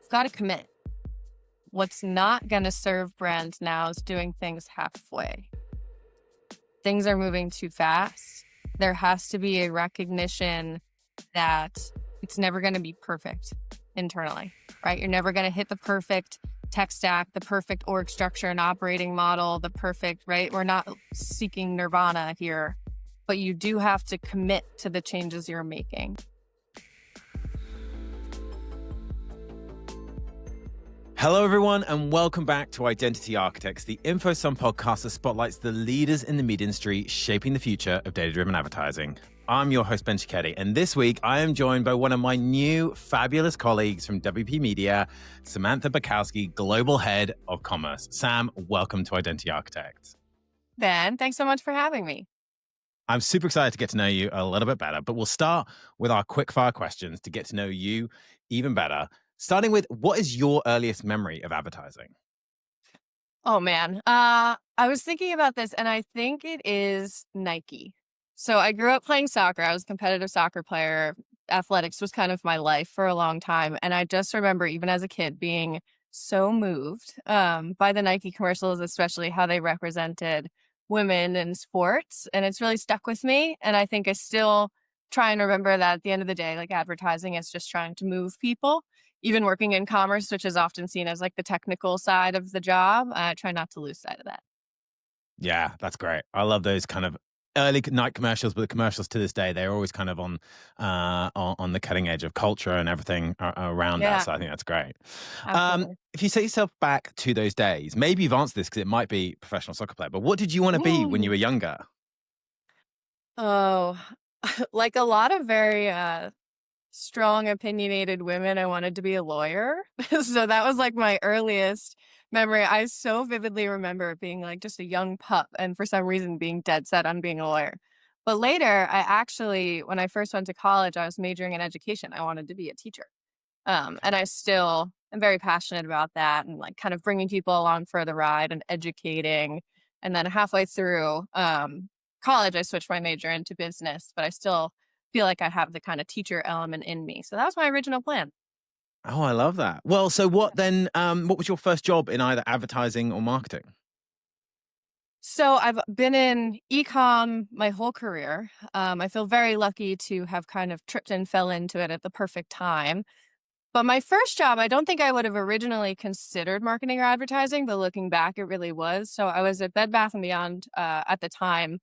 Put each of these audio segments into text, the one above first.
got to commit. What's not going to serve brands now is doing things halfway. Things are moving too fast. There has to be a recognition that it's never going to be perfect internally, right? You're never going to hit the perfect tech stack, the perfect org structure and operating model, the perfect, right? We're not seeking nirvana here, but you do have to commit to the changes you're making. Hello, everyone, and welcome back to Identity Architects, the InfoSum podcast that spotlights the leaders in the media industry shaping the future of data-driven advertising. I'm your host, Ben Cicchetti, and this week I am joined by one of my new fabulous colleagues from WPP Media, Samantha Bukowski, Global Head of Commerce. Sam, welcome to Identity Architects. Ben, thanks so much for having me. I'm super excited to get to know you a little bit better, but we'll start with our quick-fire questions to get to know you even better. Starting with, what is your earliest memory of advertising? Oh, man. I was thinking about this, and I think it is Nike. So I grew up playing soccer. I was a competitive soccer player. Athletics was kind of my life for a long time. And I just remember, even as a kid, being so moved by the Nike commercials, especially how they represented women in sports. And it's really stuck with me. And I think I still try and remember that at the end of the day, like advertising is just trying to move people. Even working in commerce, which is often seen as like the technical side of the job, I try not to lose sight of that. Yeah, that's great. I love those kind of early night commercials, but the commercials to this day, they're always kind of on the cutting edge of culture and everything around us. So I think that's great. If you set yourself back to those days, maybe you've answered this because it might be professional soccer player, but what did you want to be when you were younger? Oh, like a lot of very strong, opinionated women, I wanted to be a lawyer. So that was like my earliest memory. I so vividly remember being like just a young pup and for some reason being dead set on being a lawyer. But later, when I first went to college, I was majoring in education. I wanted to be a teacher. And I still am very passionate about that and like kind of bringing people along for the ride and educating. And then halfway through college, I switched my major into business, but I still feel like I have the kind of teacher element in me. So that was my original plan. Oh, I love that. Well, so what then, what was your first job in either advertising or marketing? So I've been in e-com my whole career. I feel very lucky to have kind of tripped and fell into it at the perfect time. But my first job, I don't think I would have originally considered marketing or advertising, but looking back, it really was. So I was at Bed Bath & Beyond at the time,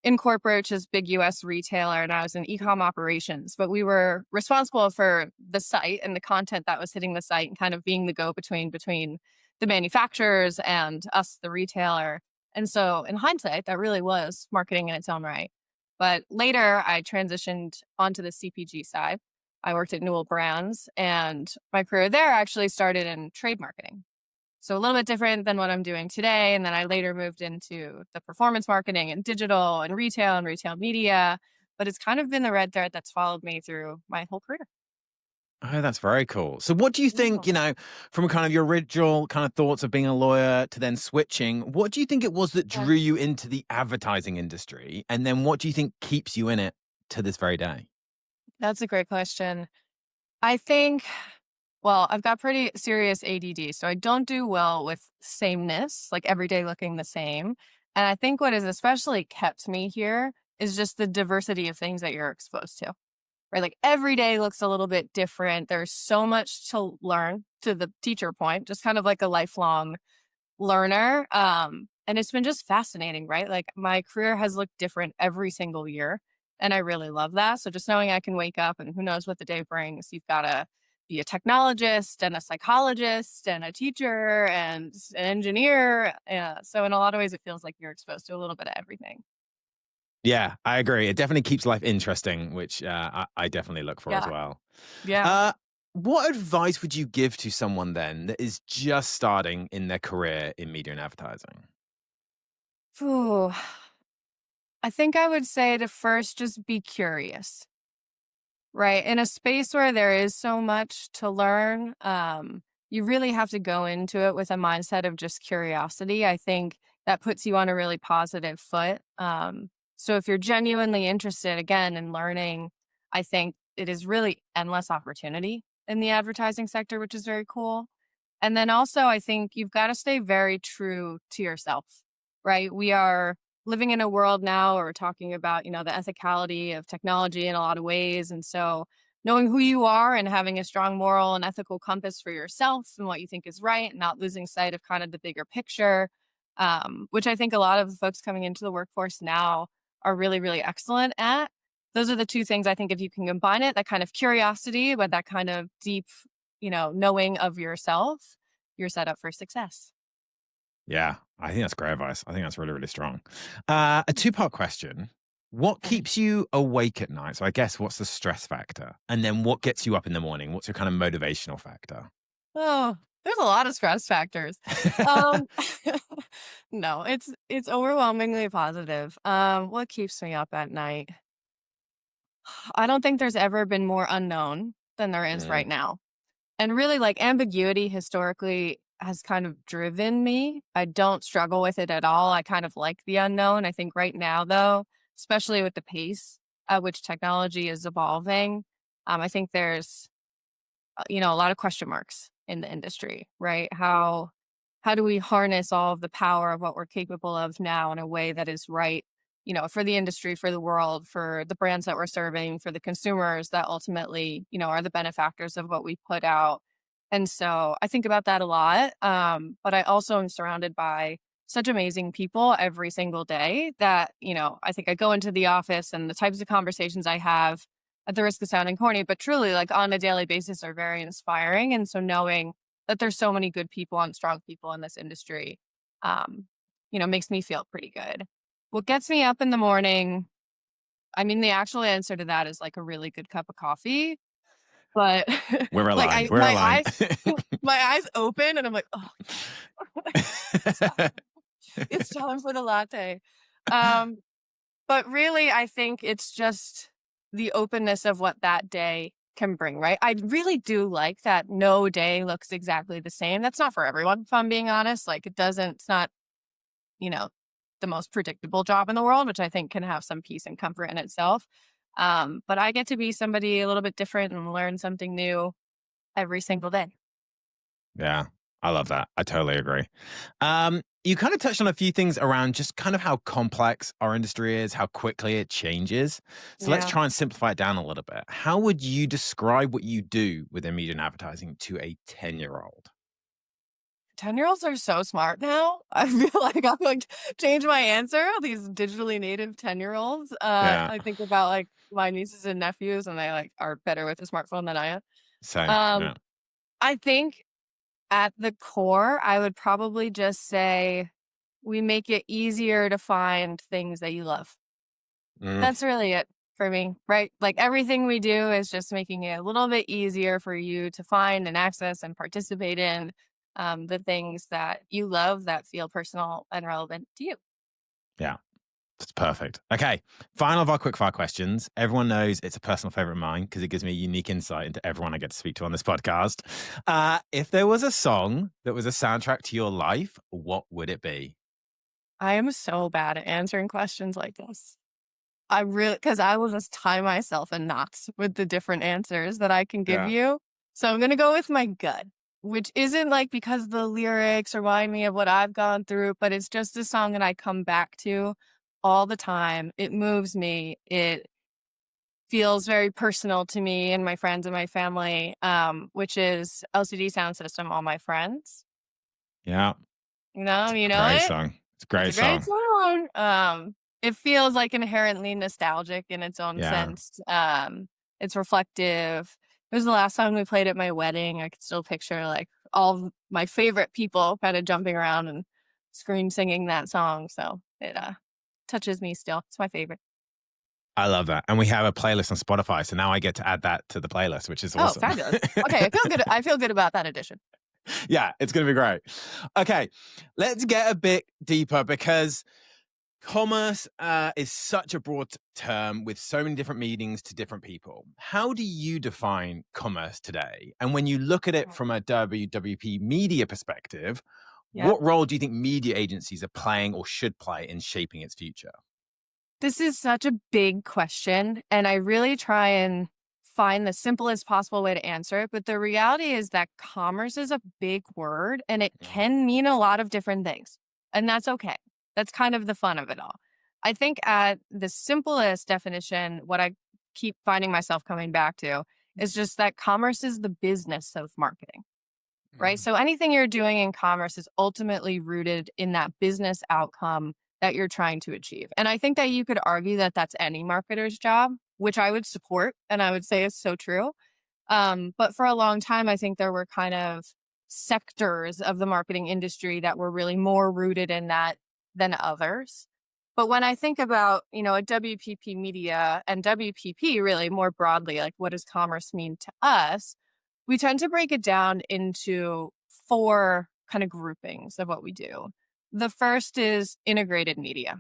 in corporate, which is big US retailer, and I was in e-com operations, but we were responsible for the site and the content that was hitting the site and kind of being the go-between between the manufacturers and us, the retailer. And so in hindsight, that really was marketing in its own right. But later I transitioned onto the CPG side. I worked at Newell Brands, and my career there actually started in trade marketing. So a little bit different than what I'm doing today. And then I later moved into the performance marketing and digital and retail media. But it's kind of been the red thread that's followed me through my whole career. Oh, that's very cool. So what do you think, from kind of your original kind of thoughts of being a lawyer to then switching, what do you think it was that drew you into the advertising industry? And then what do you think keeps you in it to this very day? That's a great question. I think, well, I've got pretty serious ADD, so I don't do well with sameness, like every day looking the same. And I think what has especially kept me here is just the diversity of things that you're exposed to, right? Like every day looks a little bit different. There's so much to learn, to the teacher point, just kind of like a lifelong learner. And it's been just fascinating, right? Like my career has looked different every single year. And I really love that. So just knowing I can wake up and who knows what the day brings, you've got to be a technologist and a psychologist and a teacher and an engineer. So in a lot of ways, it feels like you're exposed to a little bit of everything. Yeah, I agree. It definitely keeps life interesting, which I definitely look for as well. Yeah. What advice would you give to someone then that is just starting in their career in media and advertising? Ooh, I think I would say to first just be curious, right? In a space where there is so much to learn, you really have to go into it with a mindset of just curiosity. I think that puts you on a really positive foot. So if you're genuinely interested, again, in learning, I think it is really endless opportunity in the advertising sector, which is very cool. And then also, I think you've got to stay very true to yourself, right? We are living in a world now where we're talking about, the ethicality of technology in a lot of ways. And so, knowing who you are and having a strong moral and ethical compass for yourself and what you think is right, and not losing sight of kind of the bigger picture, which I think a lot of the folks coming into the workforce now are really, really excellent at. Those are the two things I think if you can combine it, that kind of curiosity with that kind of deep, knowing of yourself, you're set up for success. Yeah, I think that's great advice. I think that's really, really strong. A two-part question. What Okay. keeps you awake at night? So I guess what's the stress factor? And then what gets you up in the morning? What's your kind of motivational factor? Oh, there's a lot of stress factors. Um, no, it's overwhelmingly positive. What keeps me up at night? I don't think there's ever been more unknown than there is Mm, right now. And really, like, ambiguity historically has kind of driven me. I don't struggle with it at all. I kind of like the unknown. I think right now, though, especially with the pace at which technology is evolving, I think there's a lot of question marks in the industry, right? How do we harness all of the power of what we're capable of now in a way that is right, for the industry, for the world, for the brands that we're serving, for the consumers that ultimately, are the benefactors of what we put out. And so I think about that a lot. But I also am surrounded by such amazing people every single day that, I think I go into the office and the types of conversations I have, at the risk of sounding corny, but truly, like, on a daily basis, are very inspiring. And so knowing that there's so many good people and strong people in this industry, um, makes me feel pretty good. What gets me up in the morning, I mean, the actual answer to that is like a really good cup of coffee. But we're like aligned. I We're my aligned. eyes my eyes open and I'm like, oh yes. It's time. It's time for the latte. Um, But really, I think it's just the openness of what that day can bring, right? I really do like that no day looks exactly the same. That's not for everyone, if I'm being honest. Like, it's not, you know, the most predictable job in the world, which I think can have some peace and comfort in itself. But I get to be somebody a little bit different and learn something new every single day. Yeah, I love that. I totally agree. You kind of touched on a few things around just kind of how complex our industry is, how quickly it changes. So let's Yeah. try and simplify it down a little bit. How would you describe what you do within media and advertising to a 10-year-old? 10-year-olds are so smart now. I feel like I'm going to change my answer. These digitally native 10-year-olds. Yeah, I think about like my nieces and nephews, and they like are better with a smartphone than I am. same. Um, Yeah. I think at the core, I would probably just say we make it easier to find things that you love. Mm, That's really it for me, right? Like everything we do is just making it a little bit easier for you to find and access and participate in the things that you love that feel personal and relevant to you. yeah. That's perfect. Okay. Final of our quickfire questions. Everyone knows it's a personal favorite of mine because it gives me a unique insight into everyone I get to speak to on this podcast. If there was a song that was a soundtrack to your life, what would it be? I am so bad at answering questions like this. I really, because I will just tie myself in knots with the different answers that I can give Yeah. you. So I'm going to go with my gut, which isn't like because the lyrics remind me of what I've gone through, but it's just a song that I come back to all the time. It moves me. It feels very personal to me and my friends and my family, which is LCD Sound System, All My Friends. Yeah. It's a You know great it? song. It's a It's great a great song. song. It feels like inherently nostalgic in its own Yeah. sense. It's reflective. It was the last song we played at my wedding. I could still picture like all of my favorite people kind of jumping around and scream singing that song. So it touches me still. It's my favorite. I love that. And we have a playlist on Spotify. So now I get to add that to the playlist, which is Oh, awesome. fabulous. Okay, I feel good. I feel good about that addition. Yeah, it's going to be great. Okay. Let's get a bit deeper because commerce is such a broad term with so many different meanings to different people. How do you define commerce today? And when you look at it Mhm. from a WPP media perspective, Yeah. what role do you think media agencies are playing or should play in shaping its future? This is such a big question. And I really try and find the simplest possible way to answer it. But the reality is that commerce is a big word and it Mhm. can mean a lot of different things. And that's okay. That's kind of the fun of it all. I think at the simplest definition, what I keep finding myself coming back to is just that commerce is the business of marketing, right? Mhm. So anything you're doing in commerce is ultimately rooted in that business outcome that you're trying to achieve. And I think that you could argue that that's any marketer's job, which I would support and I would say is so true. But for a long time, I think there were kind of sectors of the marketing industry that were really more rooted in that than others. But when I think about, a WPP Media and WPP really more broadly, like what does commerce mean to us? We tend to break it down into four kind of groupings of what we do. The first is integrated media.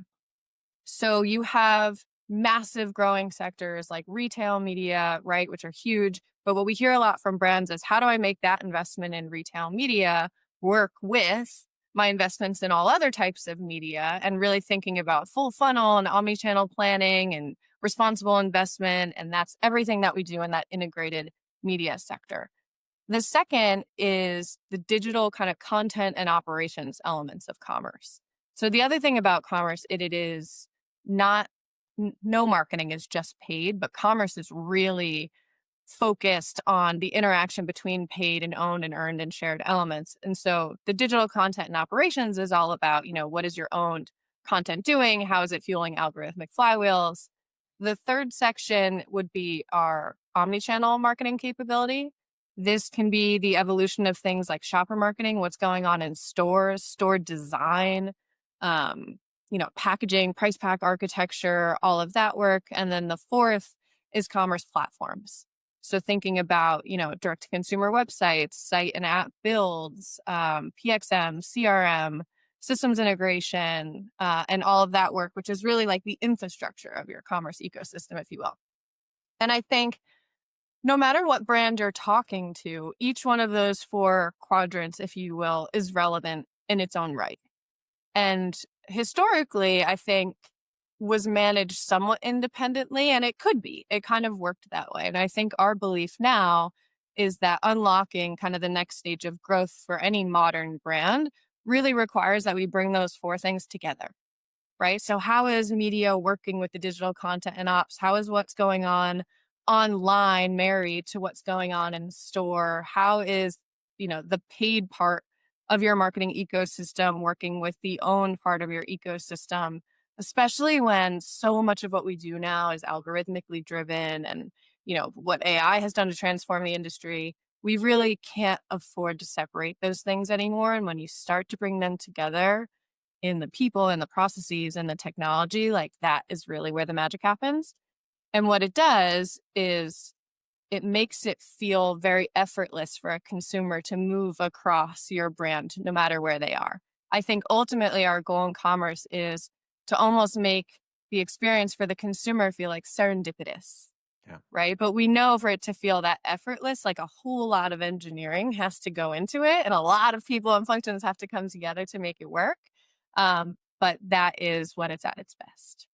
So you have massive growing sectors like retail media, right, which are huge. But what we hear a lot from brands is how do I make that investment in retail media work with my investments in all other types of media and really thinking about full funnel and omni-channel planning and responsible investment. And that's everything that we do in that integrated media sector. The second is the digital kind of content and operations elements of commerce. So the other thing about commerce, it is not no marketing is just paid, but commerce is really focused on the interaction between paid and owned and earned and shared elements. And so the digital content and operations is all about, what is your owned content doing? How is it fueling algorithmic flywheels? The third section would be our omni-channel marketing capability. This can be the evolution of things like shopper marketing, what's going on in stores, store design, um, packaging, price pack architecture, all of that work. And then the fourth is commerce platforms. So thinking about, direct to consumer websites, site and app builds, PXM, CRM, systems integration, and all of that work, which is really like the infrastructure of your commerce ecosystem, if you will. And I think no matter what brand you're talking to, each one of those four quadrants, if you will, is relevant in its own right. And historically, I think was managed somewhat independently, and it could be. It kind of worked that way. And I think our belief now is that unlocking kind of the next stage of growth for any modern brand really requires that we bring those four things together, right? So, how is media working with the digital content and ops? How is what's going on online married to what's going on in store? How is, the paid part of your marketing ecosystem working with the owned part of your ecosystem, especially when so much of what we do now is algorithmically driven and, what AI has done to transform the industry. We really can't afford to separate those things anymore. And when you start to bring them together, in the people and the processes and the technology, like that is really where the magic happens. And what it does is it makes it feel very effortless for a consumer to move across your brand no matter where they are. I think ultimately our goal in commerce is to almost make the experience for the consumer feel like serendipitous, Yeah. right? But we know for it to feel that effortless, like a whole lot of engineering has to go into it, and a lot of people and functions have to come together to make it work. But that is when it's at its best.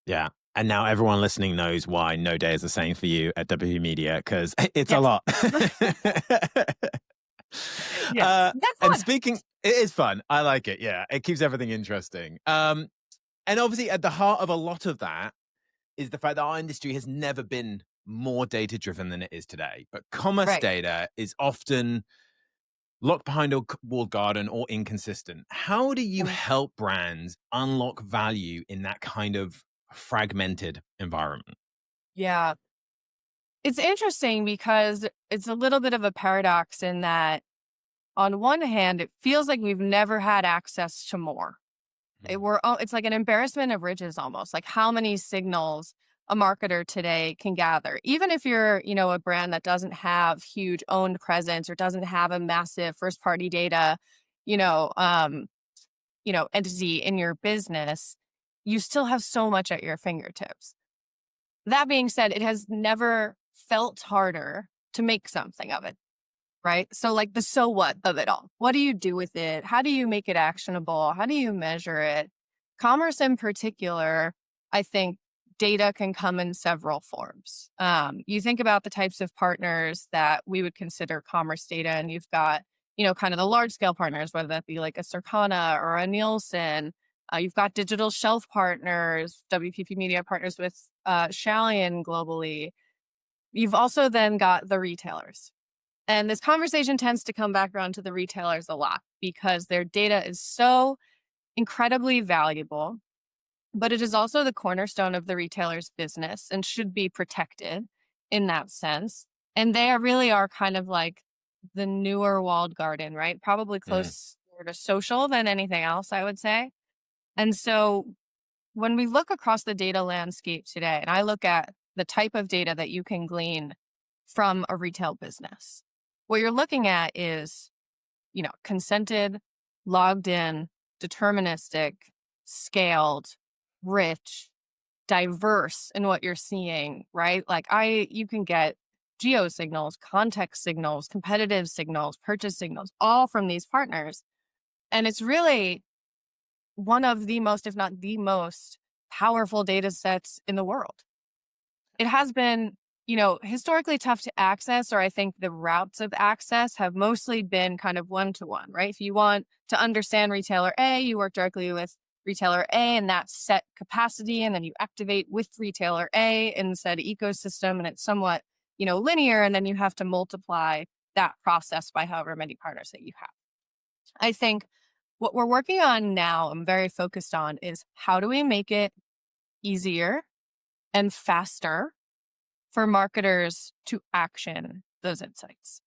Yeah. And now everyone listening knows why no day is the same for you at WPP Media because it's a Yes. lot. Yes. That's And fun. speaking, it is fun. I like it. Yeah. It keeps everything interesting. And obviously, at the heart of a lot of that is the fact that our industry has never been more data driven than it is today. But commerce Right. data is often locked behind a walled garden or inconsistent. How do you Mm. help brands unlock value in that kind of fragmented environment? Yeah. It's interesting because it's a little bit of a paradox in that, on one hand, it feels like we've never had access to more. Mhm. It's like an embarrassment of riches almost, like how many signals a marketer today can gather. Even if you're, a brand that doesn't have huge owned presence or doesn't have a massive first party data, you know, um, entity in your business, you still have so much at your fingertips. That being said, it has never felt harder to make something of it, right? So, like the so what of it all. What do you do with it? How do you make it actionable? How do you measure it? Commerce in particular, I think, data can come in several forms. You think about the types of partners that we would consider commerce data, and you've got, kind of the large scale partners, whether that be like a Circana or a Nielsen. You've got digital shelf partners, WPP Media partners with Shallion globally. You've also then got the retailers. And this conversation tends to come back around to the retailers a lot because their data is so incredibly valuable, but it is also the cornerstone of the retailer's business and should be protected in that sense. And they really are kind of like the newer walled garden, right? Probably Mm. closer to social than anything else, I would say. And so when we look across the data landscape today, and I look at the type of data that you can glean from a retail business, what you're looking at is, consented, logged in, deterministic, scaled, rich, diverse in what you're seeing, right? Like you can get geo signals, context signals, competitive signals, purchase signals, all from these partners. And it's really one of the most, if not the most powerful data sets in the world. It has been, historically tough to access, or I think the routes of access have mostly been kind of one to one, right? If you want to understand retailer A, you work directly with retailer A and that set capacity, and then you activate with retailer A in said ecosystem, and it's somewhat, linear, and then you have to multiply that process by however many partners that you have. I think what we're working on now, I'm very focused on, is how do we make it easier and faster for marketers to action those insights.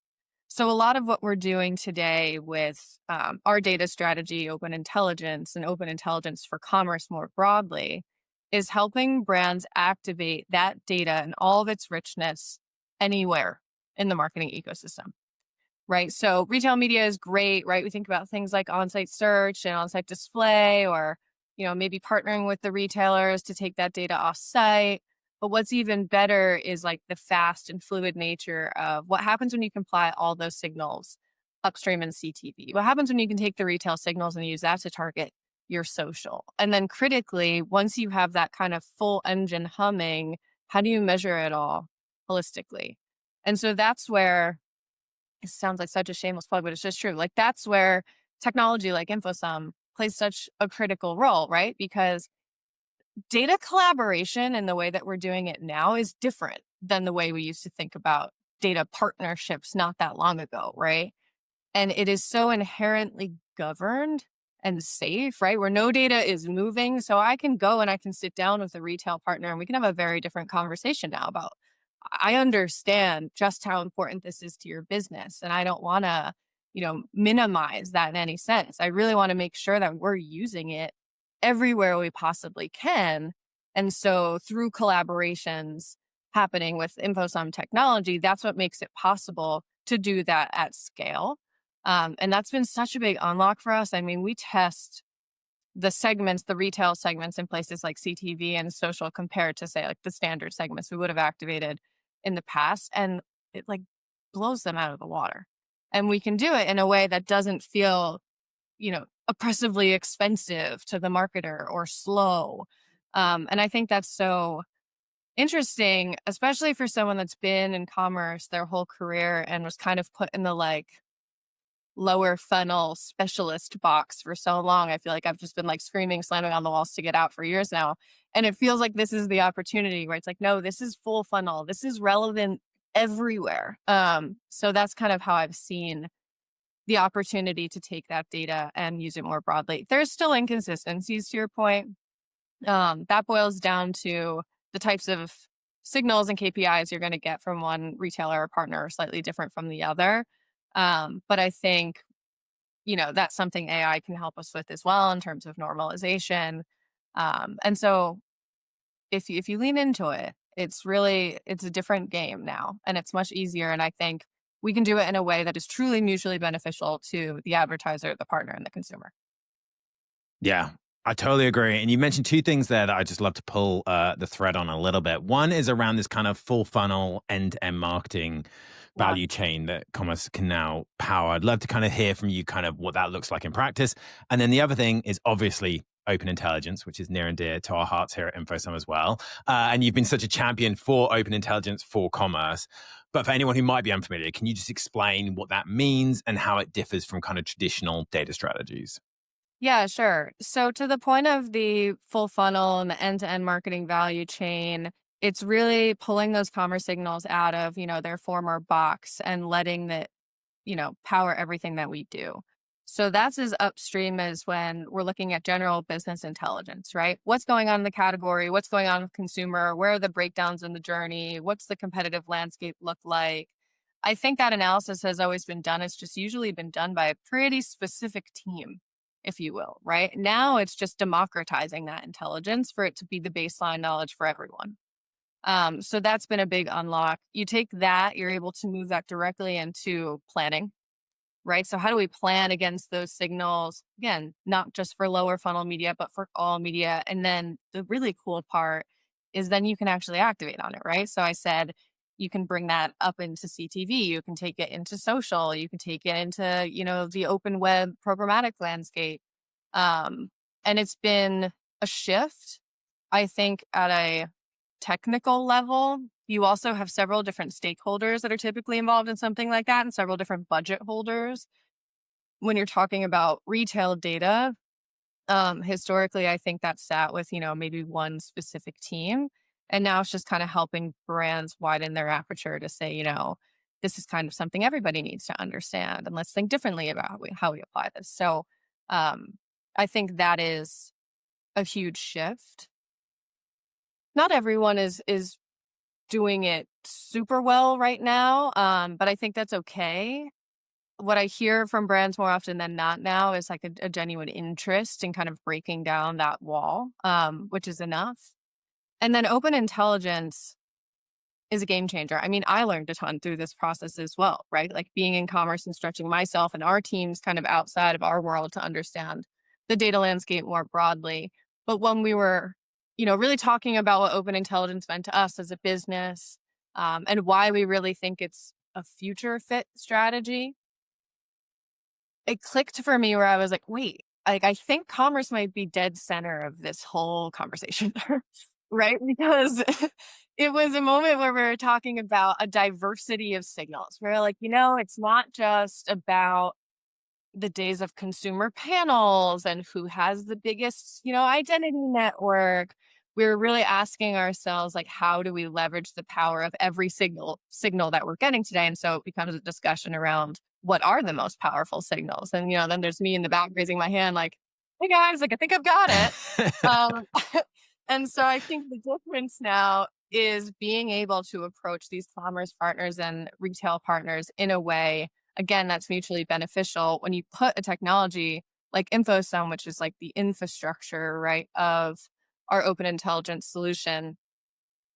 So, a lot of what we're doing today with our data strategy, open intelligence, and open intelligence for commerce more broadly is helping brands activate that data and all of its richness anywhere in the marketing ecosystem. Right. So retail media is great, right? We think about things like on-site search and on-site display, or, maybe partnering with the retailers to take that data off-site. But what's even better is like the fast and fluid nature of what happens when you can apply all those signals upstream in CTV. What happens when you can take the retail signals and use that to target your social? And then critically, once you have that kind of full engine humming, how do you measure it all holistically? And so that's where it sounds like such a shameless plug, but it's just true. Like that's where technology like InfoSum plays such a critical role, right? Because data collaboration and the way that we're doing it now is different than the way we used to think about data partnerships not that long ago, right? And it is so inherently governed and safe, right? Where no data is moving. So I can go and I can sit down with a retail partner and we can have a very different conversation now about, I understand just how important this is to your business. And I don't want to, minimize that in any sense. I really want to make sure that we're using it everywhere we possibly can. And so through collaborations happening with InfoSum technology, that's what makes it possible to do that at scale. And that's been such a big unlock for us. I mean, we test the segments, the retail segments in places like CTV and social compared to say like the standard segments we would have activated in the past. And it like blows them out of the water. And we can do it in a way that doesn't feel, oppressively expensive to the marketer or slow. And I think that's so interesting, especially for someone that's been in commerce their whole career and was kind of put in the like lower funnel specialist box for so long. I feel like I've just been like screaming, slamming on the walls to get out for years now. And it feels like this is the opportunity where it's like, no, this is full funnel. This is relevant everywhere. So that's kind of how I've seen the opportunity to take that data and use it more broadly. There's still inconsistencies to your point. That boils down to the types of signals and KPIs you're going to get from one retailer or partner are slightly different from the other. But I think, that's something AI can help us with as well in terms of normalization. And so if you lean into it, it's a different game now and it's much easier. And I think we can do it in a way that is truly mutually beneficial to the advertiser, the partner, and the consumer. Yeah, I totally agree. And you mentioned two things there that I just love to pull the thread on a little bit. One is around this kind of full funnel end-to-end marketing Yeah. value chain that commerce can now power. I'd love to kind of hear from you kind of what that looks like in practice. And then the other thing is obviously open intelligence, which is near and dear to our hearts here at InfoSum as well. And you've been such a champion for open intelligence for commerce. But for anyone who might be unfamiliar, can you just explain what that means and how it differs from kind of traditional data strategies? Yeah, sure. So to the point of the full funnel and the end-to-end marketing value chain, it's really pulling those commerce signals out of, their former box and letting it, power everything that we do. So that's as upstream as when we're looking at general business intelligence, right? What's going on in the category? What's going on with consumer? Where are the breakdowns in the journey? What's the competitive landscape look like? I think that analysis has always been done. It's just usually been done by a pretty specific team, if you will, right? Now it's just democratizing that intelligence for it to be the baseline knowledge for everyone. So that's been a big unlock. You take that, you're able to move that directly into planning, right? So how do we plan against those signals? Again, not just for lower funnel media, but for all media. And then the really cool part is then you can actually activate on it, right? So I said you can bring that up into CTV, you can take it into social, you can take it into, the open web programmatic landscape. Um, and it's been a shift, I think, at a technical level. You also have several different stakeholders that are typically involved in something like that and several different budget holders. When you're talking about retail data, historically, I think that sat with, maybe one specific team. And now it's just kind of helping brands widen their aperture to say, this is kind of something everybody needs to understand. And let's think differently about how we apply this. So um, I think that is a huge shift. Not everyone is doing it super well right now, but I think that's okay. What I hear from brands more often than not now is like a genuine interest in kind of breaking down that wall, which is enough. And then open intelligence is a game changer. I mean, I learned a ton through this process as well, right? Like being in commerce and stretching myself and our teams kind of outside of our world to understand the data landscape more broadly. But when we were, really talking about what open intelligence meant to us as a business, and why we really think it's a future fit strategy, it clicked for me where I was like, wait, like I think commerce might be dead center of this whole conversation. Right? Because it was a moment where we were talking about a diversity of signals. We're like, it's not just about the days of consumer panels and who has the biggest, identity network. We're really asking ourselves, like, how do we leverage the power of every signal that we're getting today? And so it becomes a discussion around what are the most powerful signals. And then there's me in the back raising my hand, like, hey guys, like I think I've got it. Um, and so I think the difference now is being able to approach these commerce partners and retail partners in a way, again, that's mutually beneficial. When you put a technology like InfoSum, which is like the infrastructure, right, of our open intelligence solution,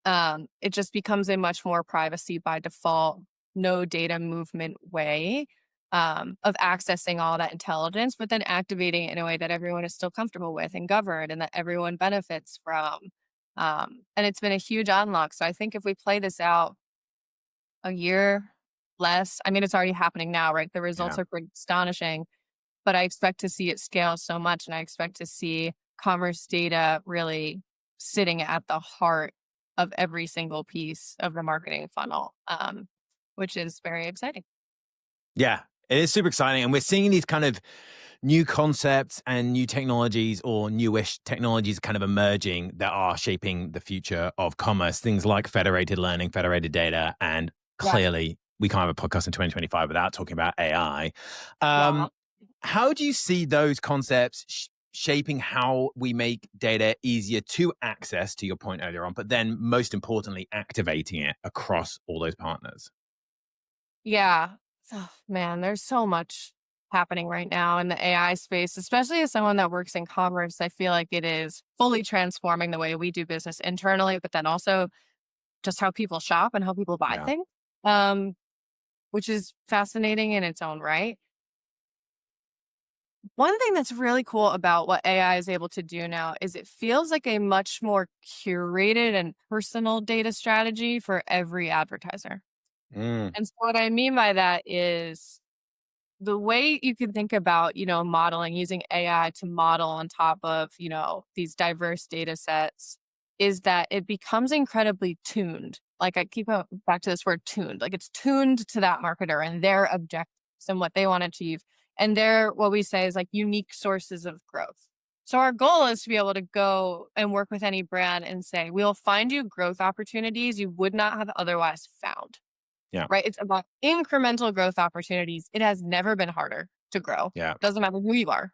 it just becomes a much more privacy by default, no data movement way of accessing all that intelligence, but then activating it in a way that everyone is still comfortable with and governed and that everyone benefits from. And it's been a huge unlock. So I think if we play this out a year less, I mean, it's already happening now, right? The results Yeah. are pretty astonishing, but I expect to see it scale so much. And I expect to see commerce data really sitting at the heart of every single piece of the marketing funnel, which is very exciting. Yeah, it is super exciting. And we're seeing these kind of new concepts and new technologies or newish technologies kind of emerging that are shaping the future of commerce. Things like federated learning, federated data, and Yeah. clearly we can't have a podcast in 2025 without talking about AI. Yeah. How do you see those concepts shaping how we make data easier to access, to your point earlier on, but then most importantly, activating it across all those partners? Yeah. Oh, man, there's so much happening right now in the AI space, especially as someone that works in commerce. I feel like it is fully transforming the way we do business internally, but then also just how people shop and how people buy Yeah. things, um, which is fascinating in its own right. One thing that's really cool about what AI is able to do now is it feels like a much more curated and personal data strategy for every advertiser. Mm, And so what I mean by that is the way you can think about, modeling using AI to model on top of, these diverse data sets is that it becomes incredibly tuned. Like I keep back to this word tuned, like it's tuned to that marketer and their objectives and what they want to achieve. And their, what we say is like unique sources of growth. So our goal is to be able to go and work with any brand and say, we'll find you growth opportunities you would not have otherwise found. Yeah. Right? It's about incremental growth opportunities. It has never been harder to grow. Yeah. Doesn't matter who you are.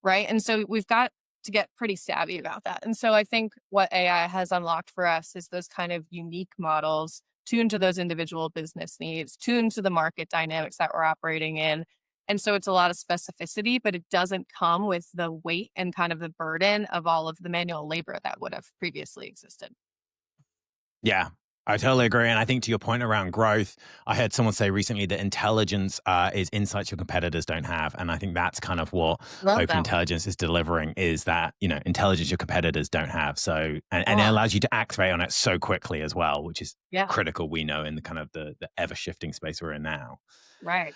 Right. And so we've got to get pretty savvy about that. And so I think what AI has unlocked for us is those kind of unique models tuned to those individual business needs, tuned to the market dynamics that we're operating in. And so it's a lot of specificity, but it doesn't come with the weight and kind of the burden of all of the manual labor that would have previously existed. Yeah, I totally agree. And I think to your point around growth, I heard someone say recently that intelligence is insights your competitors don't have. And I think that's kind of what Love open that one. intelligence is delivering is that, intelligence your competitors don't have. So, and it Ah, allows you to activate on it so quickly as well, which is yeah, critical, we know, in the kind of the ever shifting space we're in now. right.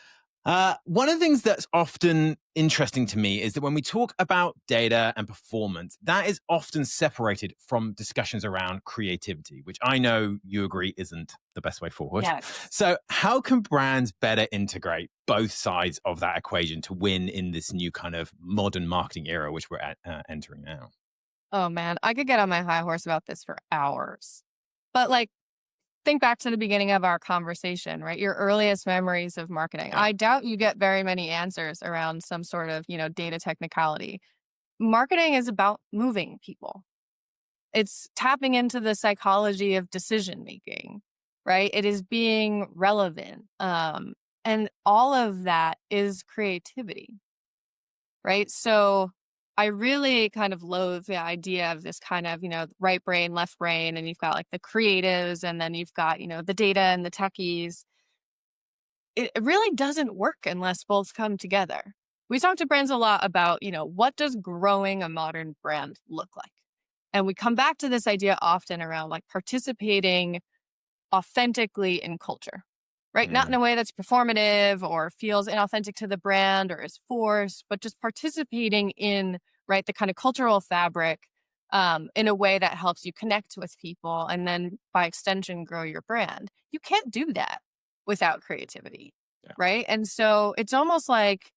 One of the things that's often interesting to me is that when we talk about data and performance, that is often separated from discussions around creativity, which I know you agree isn't the best way forward. Yes. So, how can brands better integrate both sides of that equation to win in this new kind of modern marketing era, which we're entering now? Oh man, I could get on my high horse about this for hours. But like, think back to the beginning of our conversation, right? Your earliest memories of marketing. Yeah. I doubt you get very many answers around some sort of, data technicality. Marketing is about moving people. It's tapping into the psychology of decision making, right? It is being relevant. And all of that is creativity, right? So I really kind of loathe the idea of this kind of, right brain, left brain, and you've got like the creatives, and then you've got, the data and the techies. It really doesn't work unless both come together. We talk to brands a lot about, what does growing a modern brand look like? And we come back to this idea often around like participating authentically in culture, right? Not in Mm, a way that's performative or feels inauthentic to the brand or is forced, but just participating in, right, the kind of cultural fabric in a way that helps you connect with people and then by extension grow your brand. You can't do that without creativity, yeah. right? And so it's almost like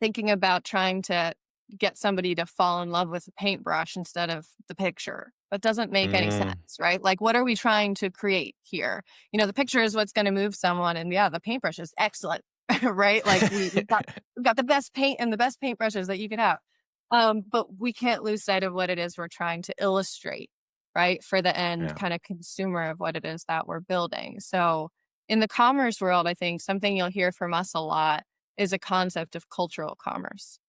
thinking about trying to get somebody to fall in love with a paintbrush instead of the picture. That doesn't make any sense, Mm, right? Like, what are we trying to create here? The picture is what's going to move someone, and yeah, the paintbrush is excellent, right? Like, we've got the best paint and the best paintbrushes that you could have, but we can't lose sight of what it is we're trying to illustrate, right? For the end yeah. kind of consumer of what it is that we're building. So, in the commerce world, I think something you'll hear from us a lot is a concept of cultural commerce.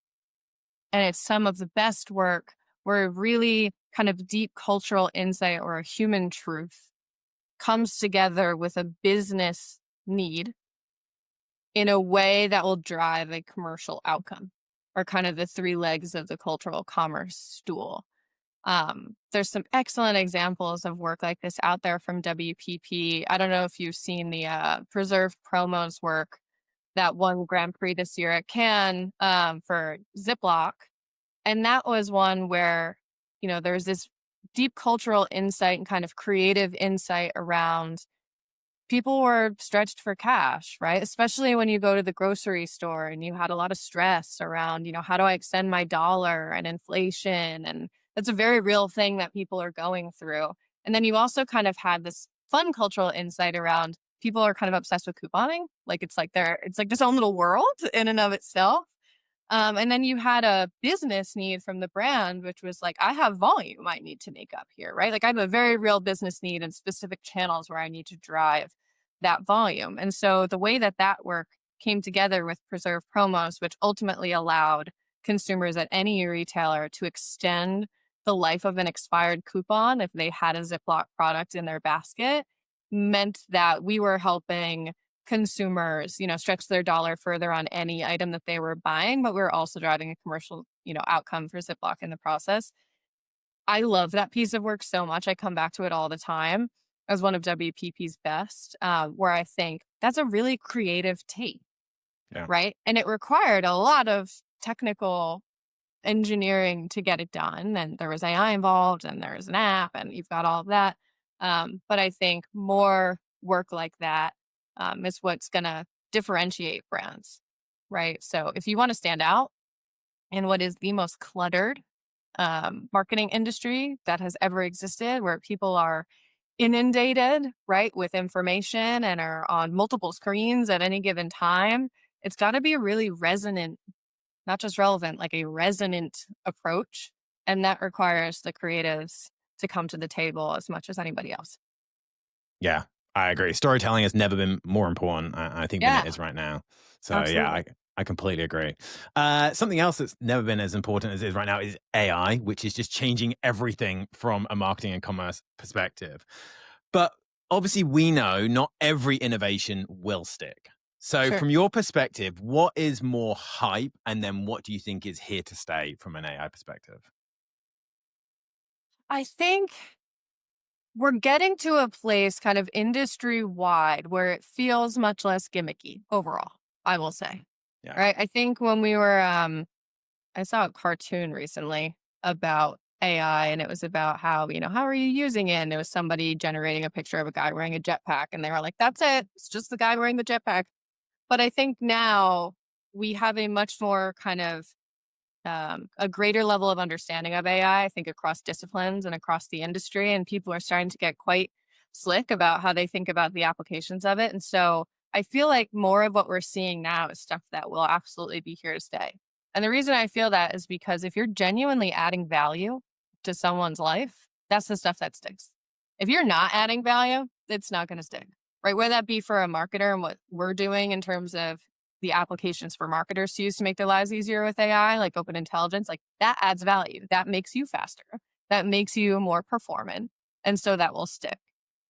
And it's some of the best work where really kind of deep cultural insight or a human truth comes together with a business need in a way that will drive a commercial outcome or kind of the three legs of the cultural commerce stool. There's some excellent examples of work like this out there from WPP. I don't know if you've seen the Preserved Promos work that won Grand Prix this year at Cannes for Ziploc. And that was one where, there's this deep cultural insight and kind of creative insight around people were stretched for cash, right? Especially when you go to the grocery store and you had a lot of stress around, how do I extend my dollar and inflation? And that's a very real thing that people are going through. And then you also kind of had this fun cultural insight around people are kind of obsessed with couponing. Like it's like this own little world in and of itself. And then you had a business need from the brand, which was like, I have volume I need to make up here, right? Like I have a very real business need and specific channels where I need to drive that volume. And so the way that that work came together with Preserve Promos, which ultimately allowed consumers at any retailer to extend the life of an expired coupon if they had a Ziploc product in their basket, meant that we were helping consumers, stretch their dollar further on any item that they were buying, but we are also driving a commercial, outcome for Ziploc in the process. I love that piece of work so much. I come back to it all the time as one of WPP's best, where I think that's a really creative take, Yeah. right? And it required a lot of technical engineering to get it done. And there was AI involved, and there was an app, and you've got all of that. But I think more work like that is what's going to differentiate brands, right? So if you want to stand out in what is the most cluttered marketing industry that has ever existed, where people are inundated, right, with information and are on multiple screens at any given time, it's got to be a really resonant, not just relevant, like a resonant approach. And that requires the creatives to come to the table as much as anybody else. Yeah, I agree. Storytelling has never been more important, I think, than it is Yeah, right now. So yeah, absolutely. I completely agree. Something else that's never been as important as it is right now is AI, which is just changing everything from a marketing and commerce perspective. But obviously, we know not every innovation will stick. So, Sure. from your perspective, what is more hype, and then what do you think is here to stay from an AI perspective? I think we're getting to a place kind of industry wide where it feels much less gimmicky overall, I will say. Yeah, Right. I think when we were I saw a cartoon recently about AI, and it was about how, how are you using it? And it was somebody generating a picture of a guy wearing a jetpack, and they were like, that's it. It's just the guy wearing the jetpack. But I think now we have a much more kind of a greater level of understanding of AI, I think, across disciplines and across the industry. And people are starting to get quite slick about how they think about the applications of it. And so I feel like more of what we're seeing now is stuff that will absolutely be here to stay. And the reason I feel that is because if you're genuinely adding value to someone's life, that's the stuff that sticks. If you're not adding value, it's not going to stick, right? Whether that be for a marketer and what we're doing in terms of the applications for marketers to use to make their lives easier with AI, like open intelligence, like that adds value. That makes you faster. That makes you more performant. And so that will stick.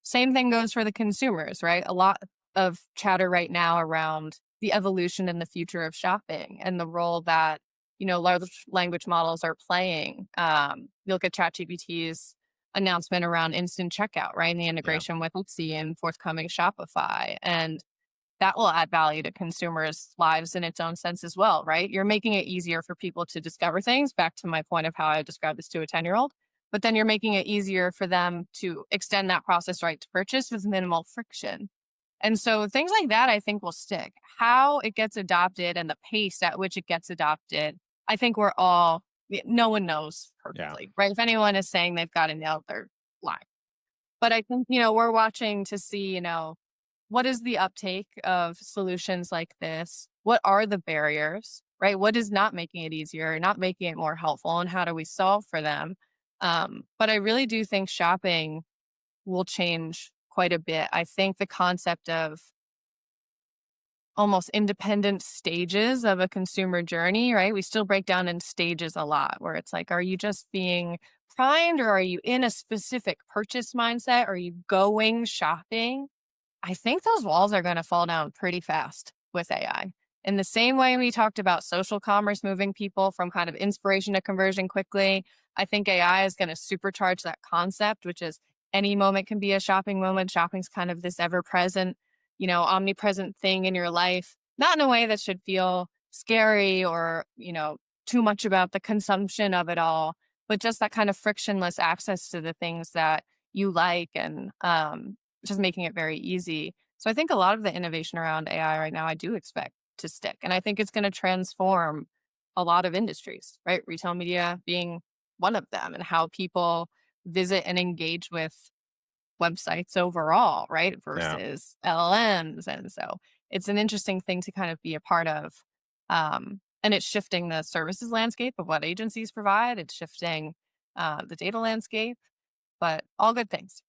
Same thing goes for the consumers, right? A lot of chatter right now around the evolution and the future of shopping and the role that, large language models are playing. You look at ChatGPT's announcement around instant checkout, right? And the yeah, integration with Etsy and forthcoming Shopify. And that will add value to consumers' lives in its own sense as well, right? You're making it easier for people to discover things, back to my point of how I described this to a 10-year-old. But then you're making it easier for them to extend that process right to purchase with minimal friction. And so things like that, I think, will stick. How it gets adopted and the pace at which it gets adopted, I think no one knows yeah, perfectly, right? If anyone is saying they've got it nailed, they're lying. But I think, we're watching to see, what is the uptake of solutions like this? What are the barriers, right? What is not making it easier, not making it more helpful, and how do we solve for them? But I really do think shopping will change quite a bit. I think the concept of almost independent stages of a consumer journey, right? We still break down in stages a lot, where it's like, are you just being primed, or are you in a specific purchase mindset? Are you going shopping? I think those walls are going to fall down pretty fast with AI. In the same way we talked about social commerce moving people from kind of inspiration to conversion quickly, I think AI is going to supercharge that concept, which is any moment can be a shopping moment. Shopping's kind of this ever present, omnipresent thing in your life, not in a way that should feel scary or, too much about the consumption of it all, but just that kind of frictionless access to the things that you like, and just making it very easy. So I think a lot of the innovation around AI right now, I do expect to stick. And I think it's going to transform a lot of industries, right? Retail media being one of them, and how people visit and engage with websites overall, right? yeah. Versus LLMs. And so it's an interesting thing to kind of be a part of. And it's shifting the services landscape of what agencies provide. It's shifting the data landscape, but all good things.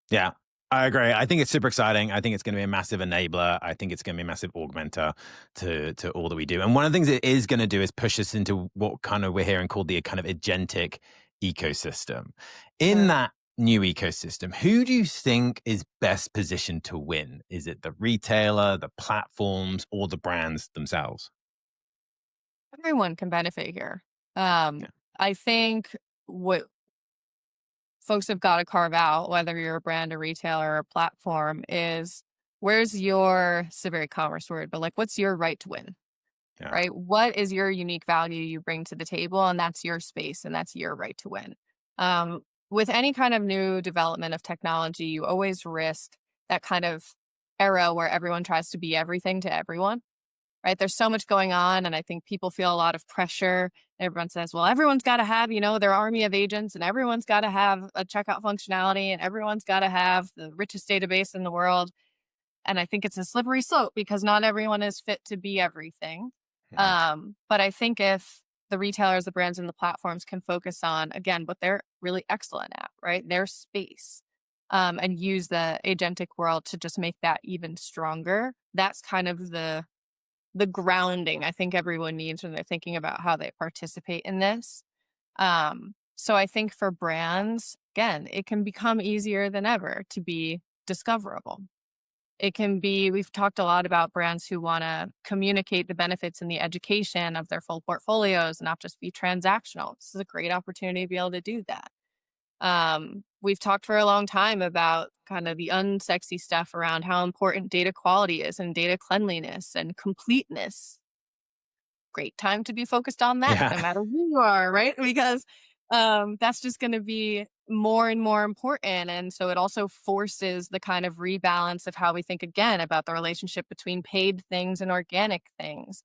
Yeah, I agree. I think it's super exciting. I think it's going to be a massive enabler. I think it's going to be a massive augmenter to all that we do. And one of the things it is going to do is push us into what kind of we're hearing called the kind of agentic ecosystem. In Sure. that new ecosystem, who do you think is best positioned to win? Is it the retailer, the platforms, or the brands themselves? Everyone can benefit here. Um, Yeah, I think what folks have got to carve out, whether you're a brand, a retailer, or a platform, is where's your, it's a very commerce word, but like, what's your right to win, Yeah. right? What is your unique value you bring to the table? And that's your space and that's your right to win. With any kind of new development of technology, you always risk that kind of era where everyone tries to be everything to everyone, right? There's so much going on. And I think people feel a lot of pressure. Everyone says, well, everyone's got to have, their army of agents and everyone's got to have a checkout functionality and everyone's got to have the richest database in the world. And I think it's a slippery slope because not everyone is fit to be everything. Mhm. But I think if the retailers, the brands, and the platforms can focus on, again, what they're really excellent at, right? Their space, and use the agentic world to just make that even stronger. That's kind of the grounding I think everyone needs when they're thinking about how they participate in this. So I think for brands, again, it can become easier than ever to be discoverable. It can be, we've talked a lot about brands who want to communicate the benefits and the education of their full portfolios, not just be transactional. This is a great opportunity to be able to do that. We've talked for a long time about kind of the unsexy stuff around how important data quality is and data cleanliness and completeness. Great time to be focused on that, Yeah. no matter who you are, right? Because that's just going to be more and more important. And so it also forces the kind of rebalance of how we think again about the relationship between paid things and organic things.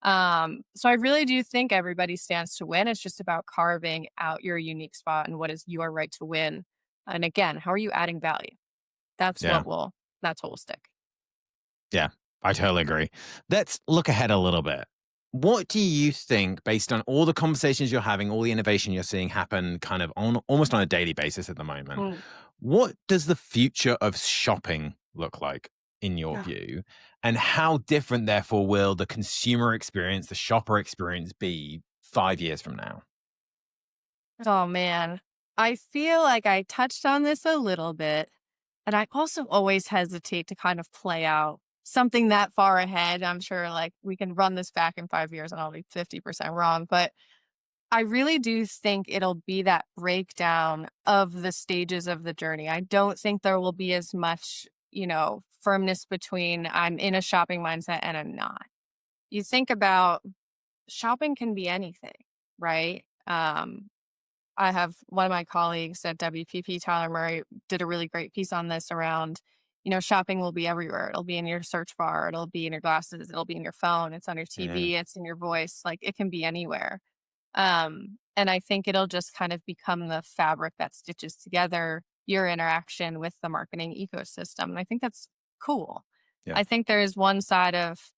So I really do think everybody stands to win. It's just about carving out your unique spot and what is your right to win. And again, how are you adding value? That's Yeah. what will that's what will stick. Yeah, I totally agree. Let's look ahead a little bit. What do you think, based on all the conversations you're having, all the innovation you're seeing happen kind of on almost on a daily basis at the moment, Mm. what does the future of shopping look like in your Yeah. view? And how different, therefore, will the consumer experience, the shopper experience be 5 years from now? Oh man. I feel like I touched on this a little bit, and I also always hesitate to kind of play out something that far ahead. I'm sure like we can run this back in 5 years and I'll be 50% wrong, but I really do think it'll be that breakdown of the stages of the journey. I don't think there will be as much, firmness between I'm in a shopping mindset and I'm not. You think about shopping can be anything, right? I have one of my colleagues at WPP, Tyler Murray, did a really great piece on this around, shopping will be everywhere. It'll be in your search bar, it'll be in your glasses, it'll be in your phone, it's on your Mhm. TV, it's in your voice. Like it can be anywhere. And I think it'll just kind of become the fabric that stitches together your interaction with the marketing ecosystem. And I think that's cool. Yeah. I think there's one side of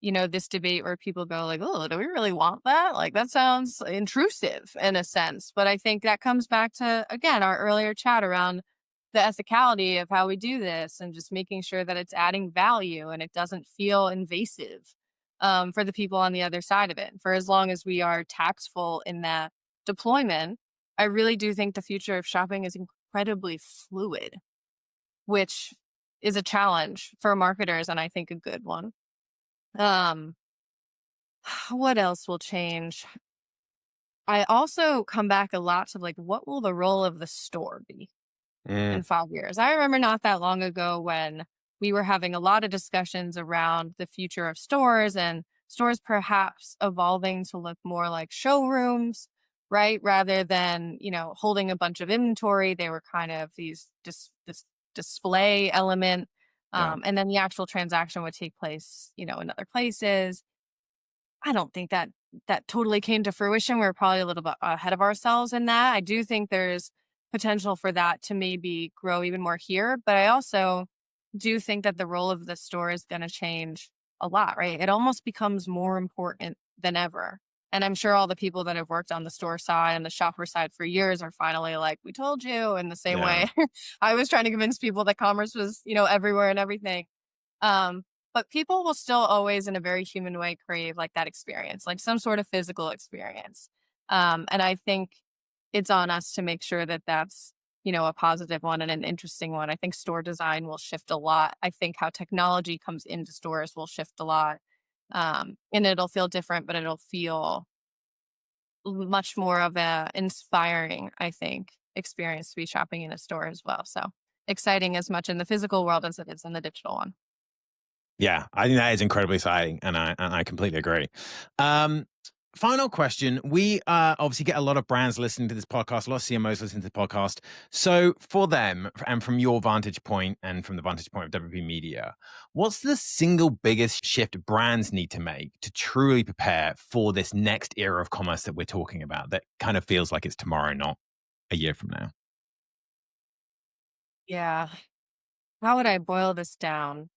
this debate where people go like, "Oh, do we really want that?" Like that sounds intrusive in a sense. But I think that comes back to again our earlier chat around the ethicality of how we do this and just making sure that it's adding value and it doesn't feel invasive for the people on the other side of it. For as long as we are tactful in that deployment, I really do think the future of shopping is incredibly fluid, which is a challenge for marketers and I think a good one. Um, what else will change? I also come back a lot to like, what will the role of the store be in Mm, 5 years? I remember not that long ago when we were having a lot of discussions around the future of stores and stores perhaps evolving to look more like showrooms, right? Rather than, holding a bunch of inventory, they were kind of this display element. yeah. And then the actual transaction would take place, in other places. I don't think that totally came to fruition. We're probably a little bit ahead of ourselves in that. I do think there's potential for that to maybe grow even more here, but I also do think that the role of the store is going to change a lot, right? It almost becomes more important than ever. And I'm sure all the people that have worked on the store side and the shopper side for years are finally like, we told you, in the same Yeah. way I was trying to convince people that commerce was, everywhere and everything. Um, but people will still always, in a very human way, crave like that experience, like some sort of physical experience. And I think it's on us to make sure that that's, a positive one and an interesting one. I think store design will shift a lot. I think how technology comes into stores will shift a lot. And it'll feel different, but it'll feel much more of a inspiring, I think, experience to be shopping in a store as well. So exciting as much in the physical world as it is in the digital one. Yeah, I think that is incredibly exciting, and I completely agree. Um, Final question: we obviously get a lot of brands listening to this podcast, a lot of CMOs listening to the podcast. So, for them, and from your vantage point, and from the vantage point of WPP Media, what's the single biggest shift brands need to make to truly prepare for this next era of commerce that we're talking about? That kind of feels like it's tomorrow, not a year from now. Yeah. How would I boil this down?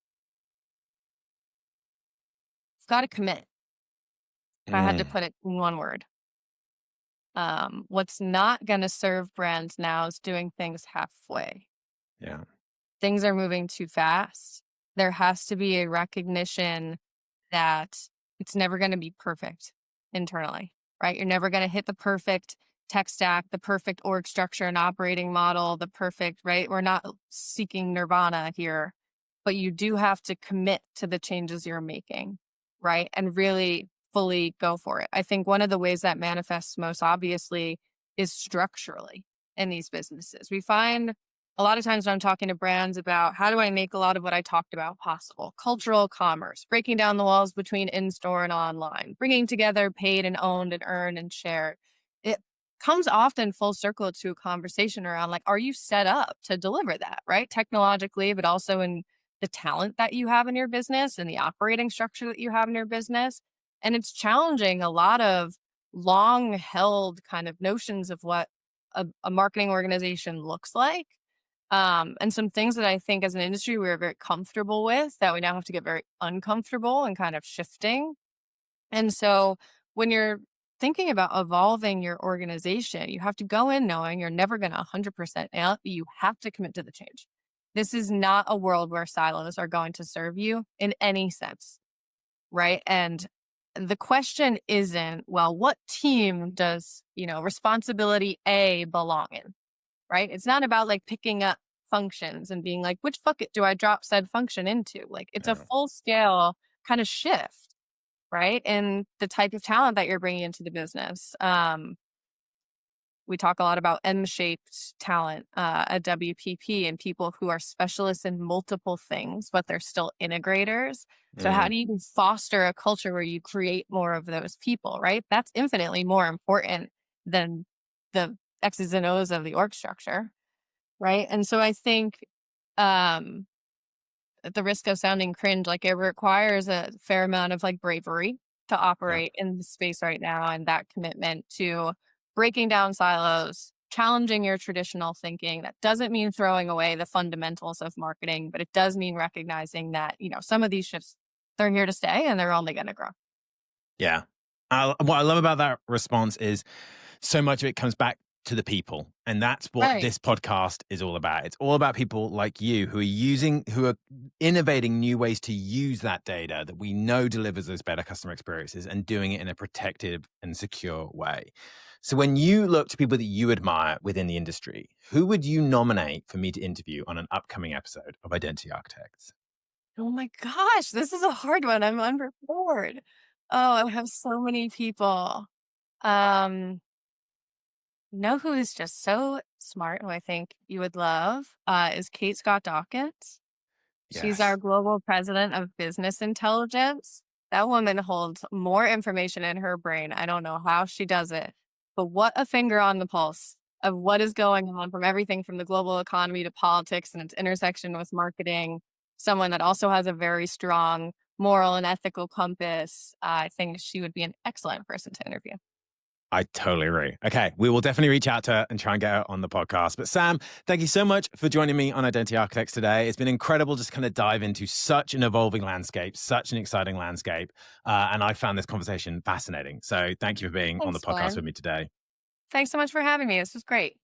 It's got to commit. If I had to Mm, put it in one word. What's not going to serve brands now is doing things halfway. yeah, Things are moving too fast. There has to be a recognition that it's never going to be perfect internally, right? You're never going to hit the perfect tech stack, the perfect org structure and operating model, the perfect, right? We're not seeking nirvana here, but you do have to commit to the changes you're making, right? And really fully go for it. I think one of the ways that manifests most obviously is structurally in these businesses. We find a lot of times when I'm talking to brands about how do I make a lot of what I talked about possible, cultural commerce, breaking down the walls between in-store and online, bringing together paid and owned and earned and shared. It comes often full circle to a conversation around like, are you set up to deliver that, right? Technologically, but also in the talent that you have in your business and the operating structure that you have in your business. And it's challenging a lot of long held kind of notions of what a marketing organization looks like, and some things that I think as an industry we're very comfortable with that we now have to get very uncomfortable and kind of shifting. And so when you're thinking about evolving your organization, you have to go in knowing you're never going to 100% nail it. You have to commit to the change. This is not a world where silos are going to serve you in any sense, right? And the question isn't, well, what team does, responsibility A belong in? Right? It's not about like picking up functions and being like, which bucket do I drop said function into? Like it's a yeah, full scale kind of shift, right? And the type of talent that you're bringing into the business. We talk a lot about M-shaped talent at WPP and people who are specialists in multiple things, but they're still integrators. So how mm, do you foster a culture where you create more of those people, right? That's infinitely more important than the X's and O's of the org structure. Right. And so I think, um, at the risk of sounding cringe, like it requires a fair amount of like bravery to yeah. operate in the space right now and that commitment to breaking down silos, challenging your traditional thinking. That doesn't mean throwing away the fundamentals of marketing, but it does mean recognizing that, some of these shifts, they're here to stay and they're only going to grow. Yeah. What I love about that response is so much of it comes back to the people. And that's what Right. this podcast is all about. It's all about people like you who are innovating new ways to use that data that we know delivers those better customer experiences and doing it in a protective and secure way. So when you look to people that you admire within the industry, who would you nominate for me to interview on an upcoming episode of Identity Architects? Oh my gosh, this is a hard one. I'm unprepared. Oh, I have so many people. Um, know who is just so smart, who I think you would love, is Kate Scott Dawkins. She's our Yes. global president of business intelligence. That woman holds more information in her brain. I don't know how she does it, but what a finger on the pulse of what is going on from everything from the global economy to politics and its intersection with marketing. Someone that also has a very strong moral and ethical compass. I think she would be an excellent person to interview. I totally agree. Okay, we will definitely reach out to her and try and get her on the podcast. But Sam, thank you so much for joining me on Identity Architects today. It's been incredible just kind of dive into such an evolving landscape, such an exciting landscape. And I found this conversation fascinating. So thank you for being on the Thanks, podcast Glenn. with me today. Thanks so much for having me. This was great.